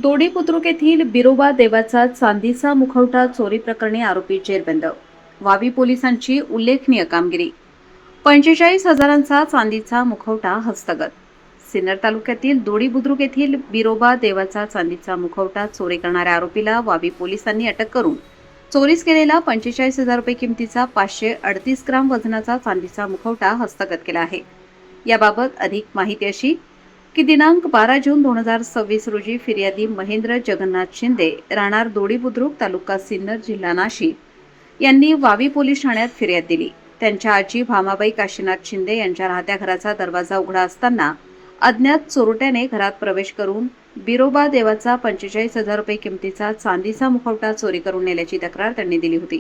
दोडी बुद्रुक येथील बिरोबा देवाचा चांदीचा मुखवटा चोरी प्रकरणी आरोपी जेरबंद. वावी पोलिसांची उल्लेखनीय कामगिरी. 45,000चा चांदीचा मुखवटा हस्तगत. सिन्नर तालुक्यातील दोडी बुद्रुक येथील बिरोबा देवाचा चांदीचा मुखवटा चोरी करणाऱ्या आरोपीला वावी पोलिसांनी अटक करून चोरीस केलेला 45,000 रुपये किमतीचा 538 ग्राम वजनाचा चांदीचा मुखवटा हस्तगत केला आहे. याबाबत अधिक माहिती अशी की दिनांक 12 जून 2026 रोजी फिर्यादी महेंद्र जगन्नाथ शिंदे, राहणार दोडी बुद्रुक, तालुका सिन्नर, जिल्हा नाशिक यांनी वावी पोलीस ठाण्यात फिर्याद दिली. त्यांच्या आजी भामाबाई काशीनाथ शिंदे यांच्या राहत्या घराचा दरवाजा उघडा असताना अज्ञात चोरट्याने घरात प्रवेश करून बिरोबा देवाचा 45,000 रुपये किमतीचा चांदीचा मुखवटा चोरी करून नेल्याची तक्रार त्यांनी दिली होती.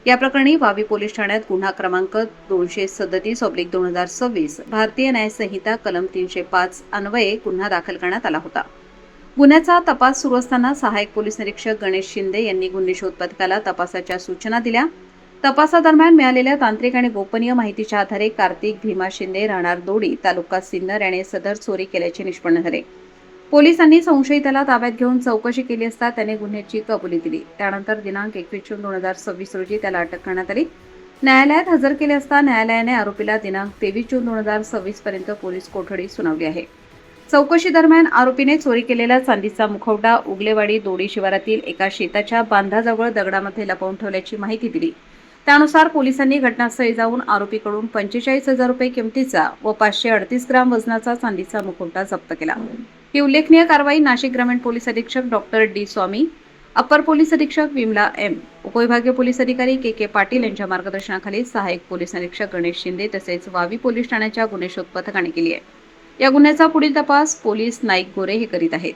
या प्रकरणी वावी पोलीस ठाण्यात गुन्हा क्रमांक 237/2026 भारतीय न्याय संहिता कलम 305 अन्वये गुन्हा दाखल करण्यात आला होता. गुन्ह्याचा तपास सुरू असताना सहाय्यक पोलीस निरीक्षक गणेश शिंदे यांनी गुन्हे शोध पथकाला तपासाच्या सूचना दिल्या. तपासादरम्यान मिळालेल्या तांत्रिक आणि गोपनीय माहितीच्या आधारे कार्तिक भीमा शिंदे, राहणार दोडी, तालुका सिन्नर याने सदर चोरी केल्याचे निष्पन्न झाले. पोलिसांनी संशयिताला ताब्यात घेऊन चौकशी केली असता त्याने गुन्ह्याची कबुली दिली. त्यानंतर दिनांक 21 जून 2026 रोजी त्याला अटक करण्यात आली. न्यायालयात हजर केले असता न्यायालयाने आरोपीला दिनांक 23 जून 2026 पर्यंत पोलीस कोठडी सुनावली आहे. चौकशी दरम्यान आरोपीने चोरी केलेला चांदीचा मुखवटा उगलेवाडी दोडी शिवारातील एका शेताच्या बांधाजवळ दगडामध्ये लपवून ठेवल्याची माहिती दिली. त्यानुसार पोलिसांनी घटनास्थळी जाऊन आरोपीकडून 45,000 रुपये किमतीचा व 538 ग्राम वजनाचा चांदीचा मुखवटा जप्त केला. ही उल्लेखनीय कारवाई नाशिक ग्रामीण पोलीस अधीक्षक डॉक्टर डी स्वामी, अपर पोलीस अधीक्षक विमला एम, उपविभागीय पोलीस अधिकारी के पाटील यांच्या मार्गदर्शनाखाली सहाय्यक पोलीस निरीक्षक गणेश शिंदे तसेच वावी पोलीस ठाण्याच्या गुन्हे शोध पथकाने केली आहे. या गुन्ह्याचा पुढील तपास पोलीस नाईक गोरे हे करीत आहेत.